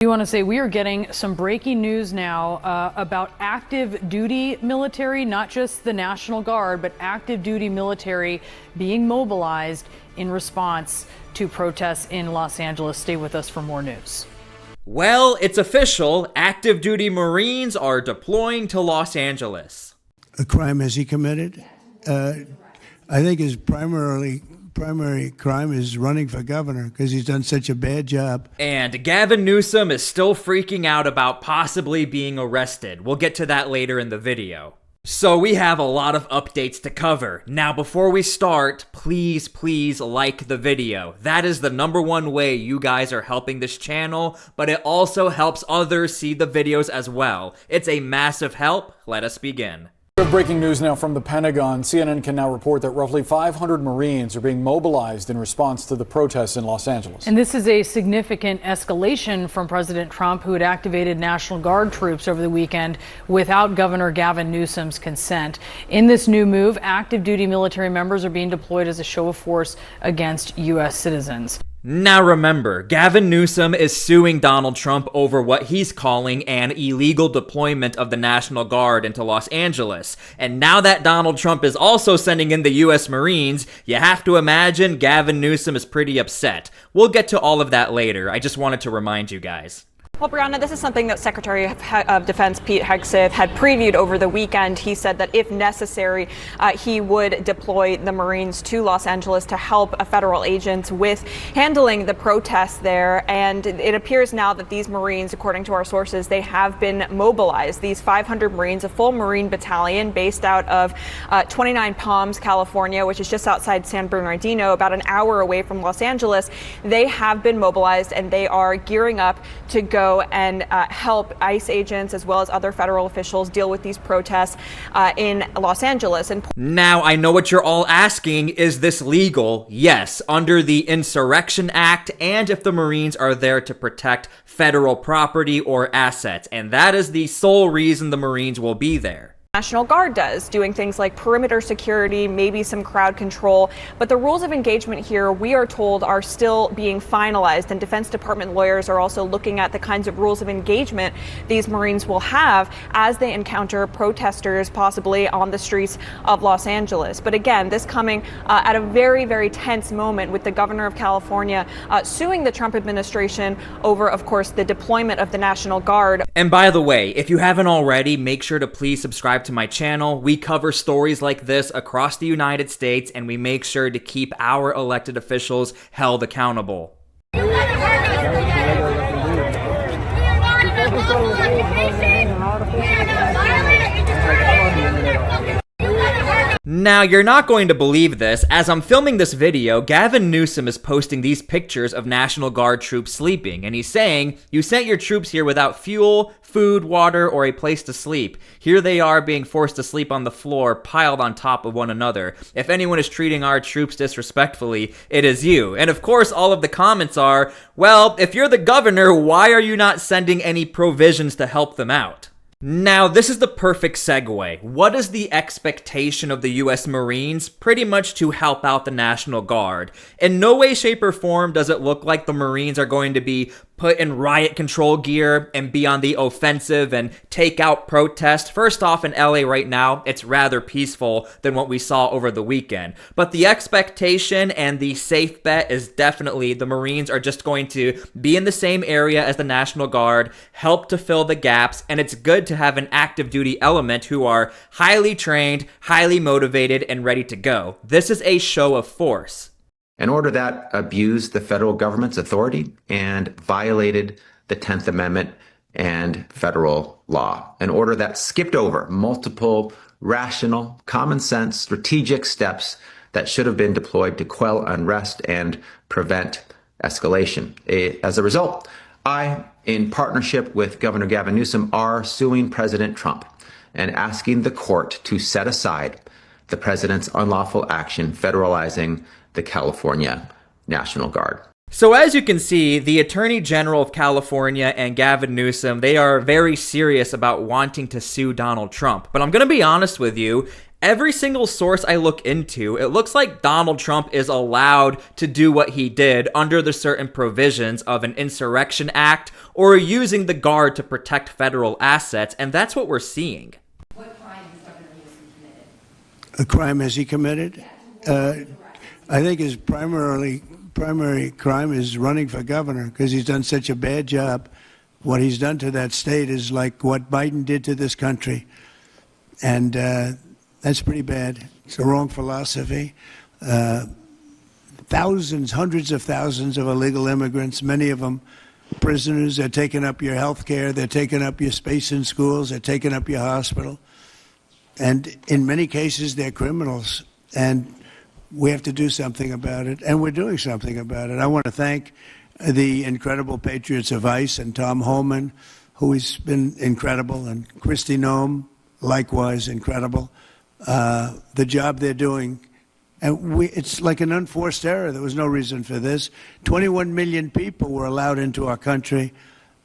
You want to say we are getting some breaking news now about active duty military, not just the National Guard, but active duty military being mobilized in response to protests in Los Angeles. Stay with us for more news. Well, it's official. Active duty Marines are deploying to Los Angeles. A crime has he committed? I think his primary crime is running for governor because he's done such a bad job. And Gavin Newsom is still freaking out about possibly being arrested. We'll get to that later in the video. So we have a lot of updates to cover. Now, before we start, please like the video. That is the #1 way you guys are helping this channel, but it also helps others see the videos as well. It's a massive help. Let us begin. Breaking news now from the Pentagon. CNN can now report that roughly 500 Marines are being mobilized in response to the protests in Los Angeles. And this is a significant escalation from President Trump, who had activated National Guard troops over the weekend without Governor Gavin Newsom's consent. In this new move, active duty military members are being deployed as a show of force against U.S. citizens. Now remember, Gavin Newsom is suing Donald Trump over what he's calling an illegal deployment of the National Guard into Los Angeles. And now that Donald Trump is also sending in the U.S. Marines, you have to imagine Gavin Newsom is pretty upset. We'll get to all of that later. I just wanted to remind you guys. Well, Brianna, this is something that Secretary of Defense Pete Hegseth had previewed over the weekend. He said that if necessary, he would deploy the Marines to Los Angeles to help federal agents with handling the protests there. And it appears now that these Marines, according to our sources, they have been mobilized. These 500 Marines, a full Marine battalion based out of 29 Palms, California, which is just outside San Bernardino, about an hour away from Los Angeles. They have been mobilized and they are gearing up to go and help ICE agents as well as other federal officials deal with these protests in Los Angeles. And now, I know what you're all asking. Is this legal? Yes, under the Insurection Act, and if the Marines are there to protect federal property or assets. And that is the sole reason the Marines will be there. National Guard does, doing things like perimeter security, maybe some crowd control. But the rules of engagement here, we are told, are still being finalized. And Defense Department lawyers are also looking at the kinds of rules of engagement these Marines will have as they encounter protesters, possibly on the streets of Los Angeles. But again, this coming at a very tense moment with the governor of California suing the Trump administration over, of course, the deployment of the National Guard. And by the way, if you haven't already, make sure to please subscribe to my channel. We cover stories like this across the United States, and we make sure to keep our elected officials held accountable. Now, you're not going to believe this. As I'm filming this video, Gavin Newsom is posting these pictures of National Guard troops sleeping, and he's saying, "You sent your troops here without fuel, food, water, or a place to sleep. Here they are being forced to sleep on the floor, piled on top of one another. If anyone is treating our troops disrespectfully, it is you." And of course, all of the comments are, well, if you're the governor, why are you not sending any provisions to help them out? Now, this is the perfect segue. What is the expectation of the U.S. Marines? Pretty much to help out the National Guard. In no way, shape, or form does it look like the Marines are going to be put in riot control gear and be on the offensive and take out protests. First off, in LA right now, it's rather peaceful than what we saw over the weekend. But the expectation and the safe bet is definitely the Marines are just going to be in the same area as the National Guard, help to fill the gaps, and it's good to have an active duty element who are highly trained, highly motivated, and ready to go. This is a show of force. An order that abused the federal government's authority and violated the 10th Amendment and federal law. An order that skipped over multiple rational, common sense, strategic steps that should have been deployed to quell unrest and prevent escalation. As a result, I, in partnership with Governor Gavin Newsom, are suing President Trump and asking the court to set aside the president's unlawful action federalizing the California National Guard. So as you can see, the Attorney General of California and Gavin Newsom, they are very serious about wanting to sue Donald Trump. But I'm going to be honest with you, Every single source I look into, it looks like Donald Trump is allowed to do what he did under the certain provisions of an Insurrection Act or using the Guard to protect federal assets, and that's what we're seeing. What crime has Governor Newsom committed? A crime has he committed? I think his primary crime is running for governor because he's done such a bad job. What he's done to that state is like what Biden did to this country. And that's pretty bad. It's the wrong philosophy. Thousands, hundreds of thousands of illegal immigrants, many of them prisoners. They're taking up your health care. They're taking up your space in schools. They're taking up your hospital. And in many cases, they're criminals. And we have to do something about it. And we're doing something about it. I want to thank the incredible patriots of ICE and Tom Homeland, who has been incredible, and Kristi Noem, likewise incredible. The job they're doing. And it's like an unforced error. There was no reason for this. 21 million people were allowed into our country,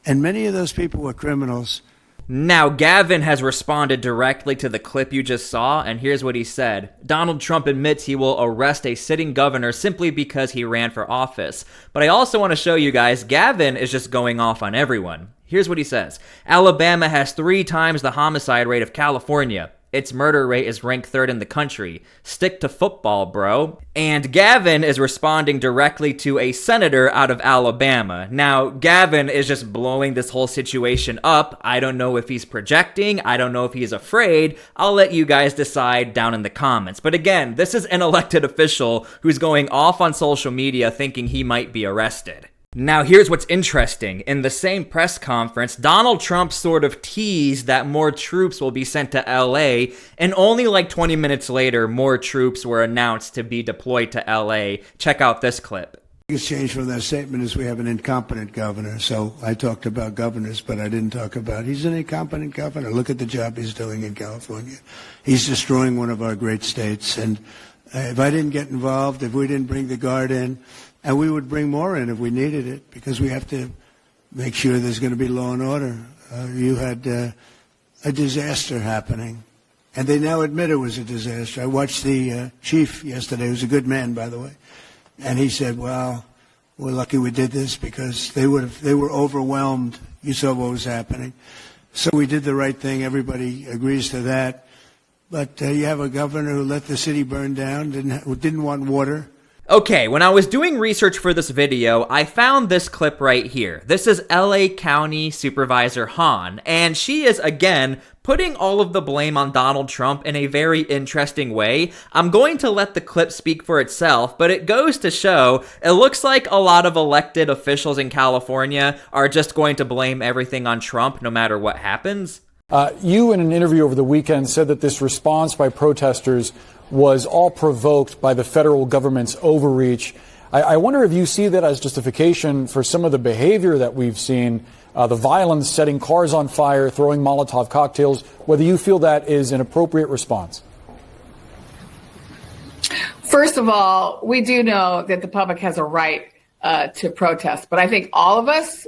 and many of those people were criminals. Now, Gavin has responded directly to the clip you just saw, and here's what he said. Donald Trump admits he will arrest a sitting governor simply because he ran for office. But I also want to show you guys, Gavin is just going off on everyone. Here's what he says. Alabama has 3 times the homicide rate of California. Its murder rate is ranked 3rd in the country. Stick to football, bro. And Gavin is responding directly to a senator out of Alabama. Now, Gavin is just blowing this whole situation up. I don't know if he's projecting. I don't know if he's afraid. I'll let you guys decide down in the comments. But again, this is an elected official who's going off on social media thinking he might be arrested. Now, here's what's interesting. In the same press conference, Donald Trump sort of teased that more troops will be sent to LA, and only like 20 minutes later, more troops were announced to be deployed to LA. Check out this clip. The biggest change from that statement is we have an incompetent governor. So I talked about governors, but I didn't talk about he's an incompetent governor. Look at the job he's doing in California. He's destroying one of our great states. And if I didn't get involved, if we didn't bring the Guard in, and we would bring more in if we needed it, because we have to make sure there's going to be law and order. You had a disaster happening, and they now admit it was a disaster. I watched the chief yesterday, who's a good man, by the way, and he said, well, we're lucky we did this because they were overwhelmed. You saw what was happening. So we did the right thing. Everybody agrees to that. But you have a governor who let the city burn down, didn't want water. Okay, when I was doing research for this video, I found this clip right here. This is LA County Supervisor Hahn, and she is, again, putting all of the blame on Donald Trump in a very interesting way. I'm going to let the clip speak for itself, but it goes to show it looks like a lot of elected officials in California are just going to blame everything on Trump no matter what happens. You, in an interview over the weekend, said that this response by protesters was all provoked by the federal government's overreach. I wonder if you see that as justification for some of the behavior that we've seen, the violence, setting cars on fire, throwing Molotov cocktails, whether you feel that is an appropriate response. First of all, we do know that the public has a right to protest, but I think all of us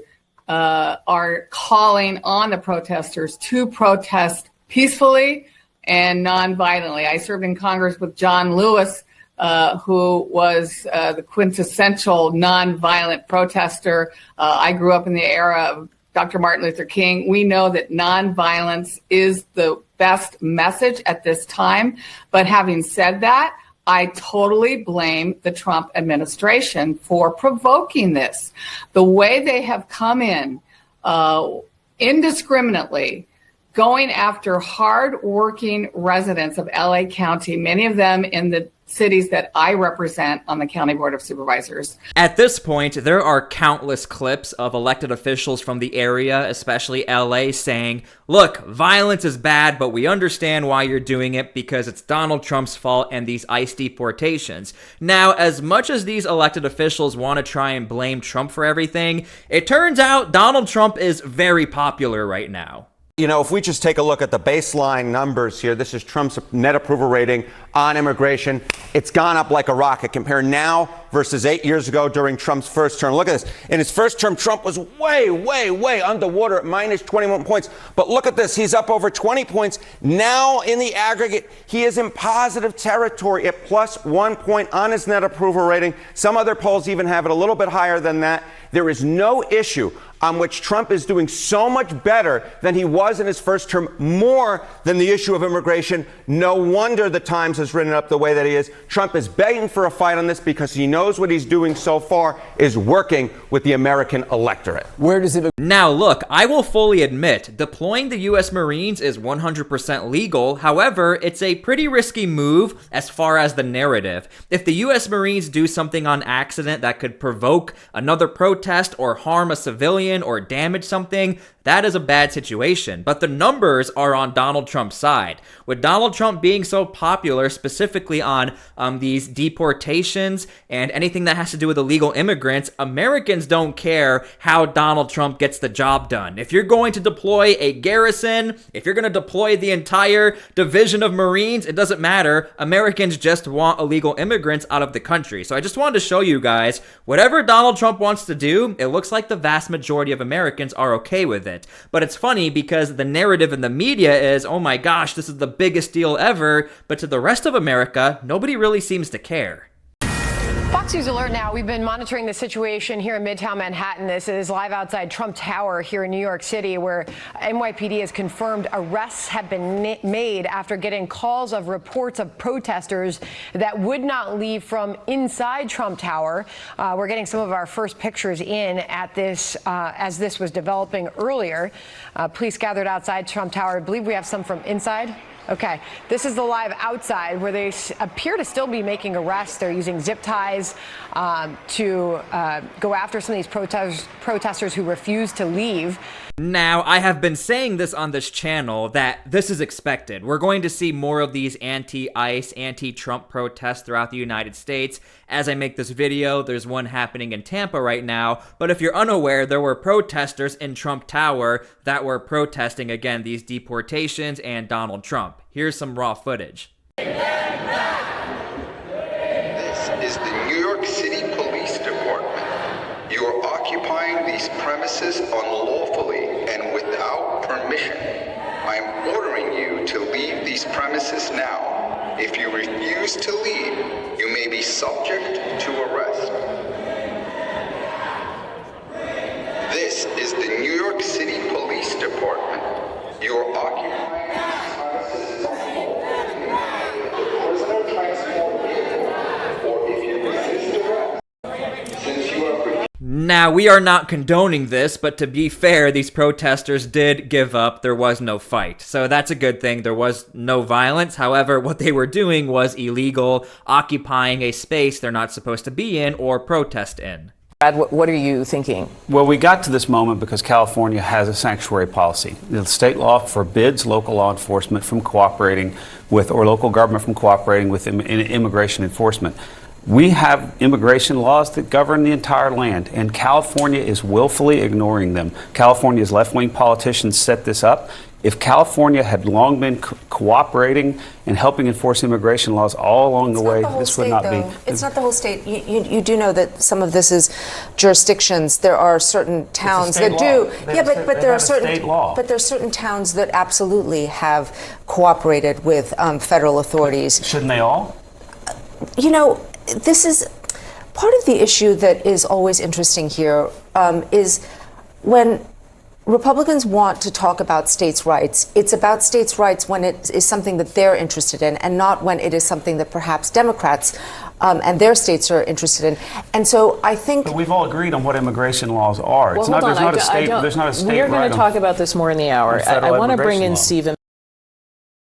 are calling on the protesters to protest peacefully and nonviolently. I served in Congress with John Lewis, who was the quintessential nonviolent protester. I grew up in the era of Dr. Martin Luther King. We know that nonviolence is the best message at this time. But having said that, I totally blame the Trump administration for provoking this. The way they have come in indiscriminately, going after hard-working residents of LA County, many of them in the cities that I represent on the County Board of Supervisors. At this point, there are countless clips of elected officials from the area, especially LA, saying, look, violence is bad, but we understand why you're doing it because it's Donald Trump's fault and these ICE deportations. Now, as much as these elected officials want to try and blame Trump for everything, it turns out Donald Trump is very popular right now. You know, if we just take a look at the baseline numbers here, this is Trump's net approval rating on immigration. It's gone up like a rocket. Compare now versus 8 years ago during Trump's first term. Look at this. In his first term, Trump was way, way, way underwater at minus 21 points. But look at this. He's up over 20 points. Now, in the aggregate, he is in positive territory at plus 1 point on his net approval rating. Some other polls even have it a little bit higher than that. There is no issue on which Trump is doing so much better than he was in his first term, more than the issue of immigration. No wonder the Times has written up the way that he is. Trump is begging for a fight on this because he knows what he's doing so far is working with the American electorate. Where does it... Now look, I will fully admit, deploying the US Marines is 100% legal. However, it's a pretty risky move as far as the narrative. If the US Marines do something on accident that could provoke another protest or harm a civilian or damage something, that is a bad situation. But the numbers are on Donald Trump's side. With Donald Trump being so popular, specifically on these deportations and anything that has to do with illegal immigrants, Americans don't care how Donald Trump gets the job done. If you're going to deploy a garrison, if you're going to deploy the entire division of Marines, it doesn't matter. Americans just want illegal immigrants out of the country. So I just wanted to show you guys, whatever Donald Trump wants to do, it looks like the vast majority of Americans are okay with it. But it's funny because the narrative in the media is, oh my gosh, this is the biggest deal ever. But to the rest of America, nobody really seems to care. Fox News Alert now. We've been monitoring the situation here in Midtown Manhattan. This is live outside Trump Tower here in New York City, where NYPD has confirmed arrests have been made after getting calls of reports of protesters that would not leave from inside Trump Tower. We're getting some of our first pictures in at this as this was developing earlier. Police gathered outside Trump Tower. I believe we have some from inside. Okay, this is the live outside where they appear to still be making arrests. They're using zip ties to go after some of these protesters who refuse to leave. Now, I have been saying this on this channel that this is expected. We're going to see more of these anti-ICE, anti-Trump protests throughout the United States. As I make this video, there's one happening in Tampa right now. But if you're unaware, there were protesters in Trump Tower that were protesting, again, these deportations and Donald Trump. Here's some raw footage. This is the New York City Police Department. You are occupying these premises unlawfully and without permission. I am ordering you to leave these premises now. If you refuse to leave, you may be subject to arrest. This is the New York City Police Department. You are occupying these premises unlawfully. The prisoner transport vehicle, or if you resist arrest, since you are Now, we are not condoning this, but to be fair, these protesters did give up. There was no fight. So that's a good thing. There was no violence. However, what they were doing was illegal, occupying a space they're not supposed to be in or protest in. Brad, what are you thinking? Well, we got to this moment because California has a sanctuary policy. The state law forbids local law enforcement from cooperating with, or local government from cooperating with immigration enforcement. We have immigration laws that govern the entire land, and California is willfully ignoring them. California's left-wing politicians set this up. If California had long been cooperating and helping enforce immigration laws all along the way, this would not be. It's not the whole state. You do know that some of this is jurisdictions. There are certain towns that do. Yeah, but there are certain towns that absolutely have cooperated with federal authorities. Shouldn't they all? You know, this is part of the issue that is always interesting here is when Republicans want to talk about states' rights. It's about states' rights when it is something that they're interested in, and not when it is something that perhaps Democrats and their states are interested in. And so I think. But we've all agreed on what immigration laws are. Well, It's not. There's not a state. There's not a state. We're going to talk about this more in the hour. I want to bring in Stephen.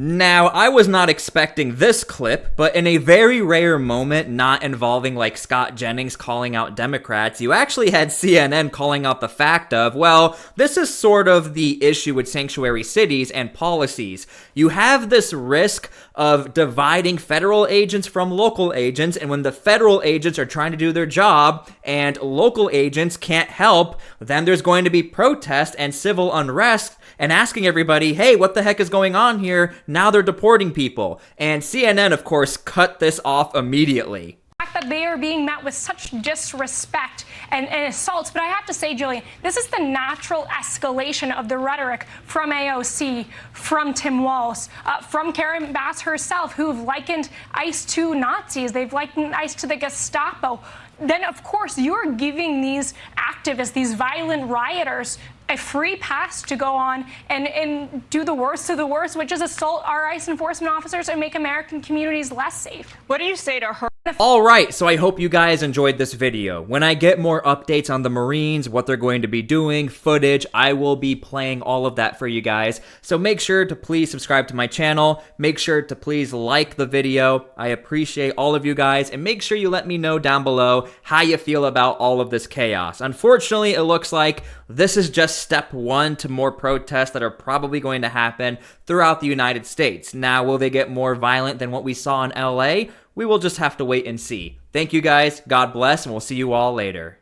Now, I was not expecting this clip, but in a very rare moment not involving like Scott Jennings calling out Democrats, you actually had CNN calling out the fact of, well, this is sort of the issue with sanctuary cities and policies. You have this risk of dividing federal agents from local agents, and when the federal agents are trying to do their job and local agents can't help, then there's going to be protest and civil unrest and asking everybody, hey, what the heck is going on here? Now they're deporting people. And CNN, of course, cut this off immediately. That they are being met with such disrespect and assaults. But I have to say, Julian, this is the natural escalation of the rhetoric from AOC, from Tim Walz, from Karen Bass herself, who've likened ICE to Nazis. They've likened ICE to the Gestapo. Then, of course, you're giving these activists, these violent rioters, a free pass to go on and do the worst of the worst, which is assault our ICE enforcement officers and make American communities less safe. What do you say to her? Alright, so I hope you guys enjoyed this video. When I get more updates on the Marines, what they're going to be doing, footage, I will be playing all of that for you guys. So make sure to please subscribe to my channel. Make sure to please like the video. I appreciate all of you guys. And make sure you let me know down below how you feel about all of this chaos. Unfortunately, it looks like this is just step one to more protests that are probably going to happen throughout the United States. Now, will they get more violent than what we saw in LA? We will just have to wait and see. Thank you guys, God bless, and we'll see you all later.